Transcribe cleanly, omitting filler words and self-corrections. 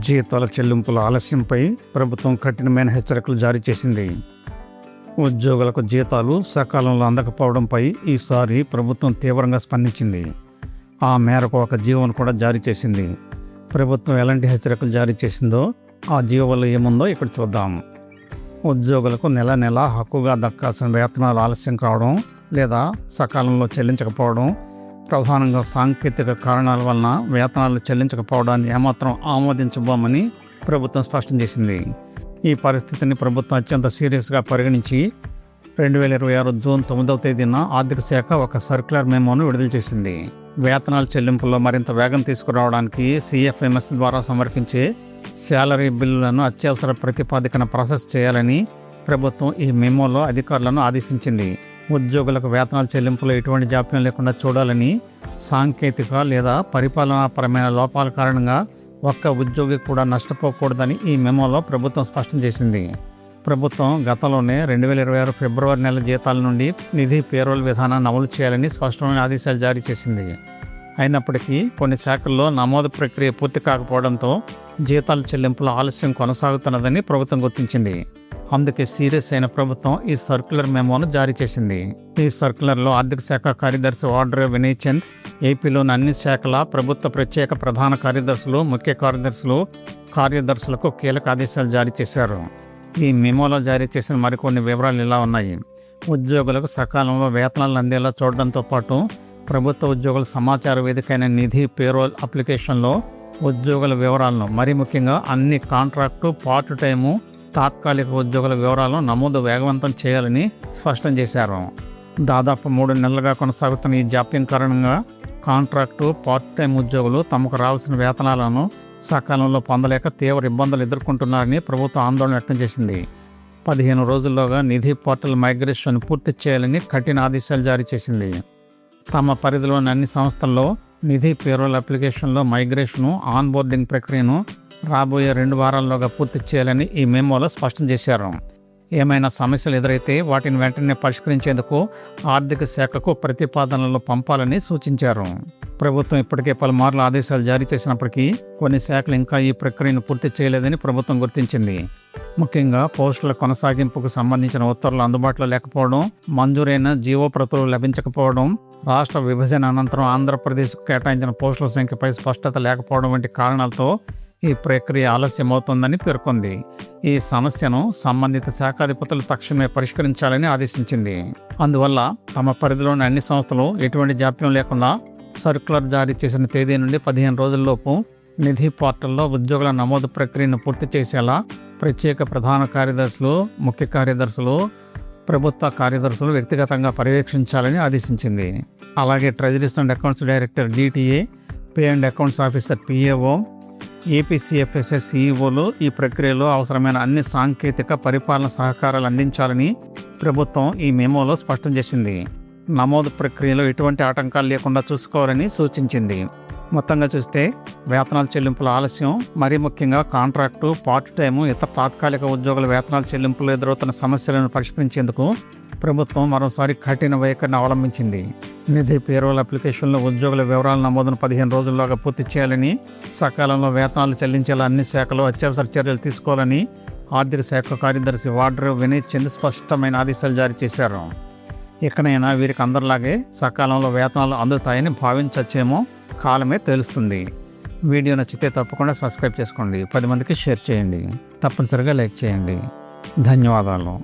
జీతాల చెల్లింపుల ఆలస్యంపై ప్రభుత్వం కఠినమైన హెచ్చరికలు జారీ చేసింది. ఉద్యోగులకు జీతాలు సకాలంలో అందకపోవడంపై ఈసారి ప్రభుత్వం తీవ్రంగా స్పందించింది. ఆ మేరకు ఒక జీవోను కూడా జారీ చేసింది. ప్రభుత్వం ఎలాంటి హెచ్చరికలు జారీ చేసిందో, ఆ జీవోలో ఏముందో ఇక్కడ చూద్దాం. ఉద్యోగులకు నెల నెల హక్కుగా దక్కాల్సిన వేతనాలు ఆలస్యం కావడం లేదా సకాలంలో చెల్లించకపోవడం, ప్రధానంగా సాంకేతిక కారణాల వలన వేతనాలు చెల్లించకపోవడాన్ని ఏమాత్రం ఆమోదించబోమని ప్రభుత్వం స్పష్టం చేసింది. ఈ పరిస్థితిని ప్రభుత్వం అత్యంత సీరియస్గా పరిగణించి 2026 జూన్ 9వ తేదీన ఆర్థిక శాఖ ఒక సర్క్యులర్ మెమోను విడుదల చేసింది. వేతనాల చెల్లింపుల్లో మరింత వేగం తీసుకురావడానికి CFMS ద్వారా సమర్పించే శాలరీ బిల్లులను అత్యవసర ప్రతిపాదికన ప్రాసెస్ చేయాలని ప్రభుత్వం ఈ మెమోలో అధికారులను ఆదేశించింది. ఉద్యోగులకు వేతనాల చెల్లింపులో ఎటువంటి జాప్యం లేకుండా చూడాలని, సాంకేతిక లేదా పరిపాలనాపరమైన లోపాల కారణంగా ఒక్క ఉద్యోగి కూడా నష్టపోకూడదని ఈ మెమోలో ప్రభుత్వం స్పష్టం చేసింది. ప్రభుత్వం గతంలోనే 2026 ఫిబ్రవరి నెల జీతాల నుండి నిధి పేరోల్ విధానాన్ని అమలు చేయాలని స్పష్టమైన ఆదేశాలు జారీ చేసింది. అయినప్పటికీ కొన్ని శాఖల్లో నమోదు ప్రక్రియ పూర్తి కాకపోవడంతో జీతాల చెల్లింపుల ఆలస్యం కొనసాగుతున్నదని ప్రభుత్వం గుర్తించింది. అందుకే సీరియస్ అయిన ప్రభుత్వం ఈ సర్క్యులర్ మెమోను జారీ చేసింది. ఈ సర్క్యులర్లో ఆర్థిక శాఖ కార్యదర్శి వాడ్రే వినయ్ చంద్, ఏపీలోని అన్ని శాఖల ప్రభుత్వ ప్రత్యేక ప్రధాన కార్యదర్శులు, ముఖ్య కార్యదర్శులకు కీలక ఆదేశాలు జారీ చేశారు. ఈ మెమోలో జారీ చేసిన మరికొన్ని వివరాలు ఇలా ఉన్నాయి. ఉద్యోగులకు సకాలంలో వేతనాలు అందేలా చూడడంతో పాటు ప్రభుత్వ ఉద్యోగుల సమాచార వేదికైన నిధి పేరోల్ అప్లికేషన్లో ఉద్యోగుల వివరాలను, మరీ ముఖ్యంగా అన్ని కాంట్రాక్టు, పార్ట్ టైము, తాత్కాలిక ఉద్యోగుల వివరాలను నమోదు వేగవంతం చేయాలని స్పష్టం చేశారు. దాదాపు 3 నెలలుగా కొనసాగుతున్న ఈ జాప్యం కారణంగా కాంట్రాక్టు, పార్ట్ టైం ఉద్యోగులు తమకు రావాల్సిన వేతనాలను సకాలంలో పొందలేక తీవ్ర ఇబ్బందులు ఎదుర్కొంటున్నారని ప్రభుత్వం ఆందోళన వ్యక్తం చేసింది. 15 రోజుల్లోగా నిధి పోర్టల్ మైగ్రేషన్ పూర్తి చేయాలని కఠిన ఆదేశాలు జారీ చేసింది. తమ పరిధిలోని అన్ని సంస్థల్లో నిధి పేరోల్ అప్లికేషన్లో మైగ్రేషను, ఆన్బోర్డింగ్ ప్రక్రియను రాబోయే 2 వారాల్లోగా పూర్తి చేయాలని ఈ మెమోలో స్పష్టం చేశారు. ఏమైనా సమస్యలు ఎదురైతే వాటిని వెంటనే పరిష్కరించేందుకు ఆర్థిక శాఖకు ప్రతిపాదనలు పంపాలని సూచించారు. ప్రభుత్వం ఇప్పటికే పలుమార్లు ఆదేశాలు జారీ చేసినప్పటికీ కొన్ని శాఖలు ఇంకా ఈ ప్రక్రియను పూర్తి చేయలేదని ప్రభుత్వం గుర్తించింది. ముఖ్యంగా పోస్టుల కొనసాగింపుకు సంబంధించిన ఉత్తర్వులు అందుబాటులో లేకపోవడం, మంజూరైన జీవో ప్రతులు లభించకపోవడం, రాష్ట్ర విభజన అనంతరం ఆంధ్రప్రదేశ్కు కేటాయించిన పోస్టుల సంఖ్యపై స్పష్టత లేకపోవడం వంటి కారణాలతో ఈ ప్రక్రియ ఆలస్యమవుతోందని పేర్కొంది. ఈ సమస్యను సంబంధిత శాఖాధిపతులు తక్షణమే పరిష్కరించాలని ఆదేశించింది. అందువల్ల తమ పరిధిలోని అన్ని సంస్థలు ఎటువంటి జాప్యం లేకుండా సర్క్యులర్ జారీ చేసిన తేదీ నుండి 15 రోజుల్లోపు నిధి పోర్టల్లో ఉద్యోగుల నమోదు ప్రక్రియను పూర్తి చేసేలా ప్రత్యేక ప్రధాన కార్యదర్శులు, ముఖ్య కార్యదర్శులు, ప్రభుత్వ కార్యదర్శులు వ్యక్తిగతంగా పర్యవేక్షించాలని ఆదేశించింది. అలాగే treasuries and accounts director DTA, pay and accounts officer PAO, APCFSS CEOలు ఈ ప్రక్రియలో అవసరమైన అన్ని సాంకేతిక పరిపాలన సహకారాలు అందించాలని ప్రభుత్వం ఈ మెమోలో స్పష్టం చేసింది. నమోదు ప్రక్రియలో ఎటువంటి ఆటంకాలు లేకుండా చూసుకోవాలని సూచించింది. మొత్తంగా చూస్తే వేతనాల చెల్లింపుల ఆలస్యం, మరీ ముఖ్యంగా కాంట్రాక్టు, పార్ట్ టైము, ఇతర తాత్కాలిక ఉద్యోగుల వేతనాల చెల్లింపులు ఎదురవుతున్న సమస్యలను పరిష్కరించేందుకు ప్రభుత్వం మరోసారి కఠిన వైఖరిని అవలంబించింది. నిధి పేరోల్ అప్లికేషన్లో ఉద్యోగుల వివరాల నమోదును 15 రోజుల్లోగా పూర్తి చేయాలని, సకాలంలో వేతనాలు చెల్లించేలా అన్ని శాఖలు అత్యవసర చర్యలు తీసుకోవాలని ఆర్థిక శాఖ కార్యదర్శి వాడ్రే వినయ్ చంద్ స్పష్టమైన ఆదేశాలు జారీ చేశారు. ఇకనైనా వీరికి అందరిలాగే సకాలంలో వేతనాలు అందుతాయని భావించచ్చేమో కాలమే తెలుస్తుంది. వీడియో నచ్చితే తప్పకుండా సబ్స్క్రైబ్ చేసుకోండి, 10 మందికి షేర్ చేయండి, తప్పనిసరిగా లైక్ చేయండి. ధన్యవాదాలు.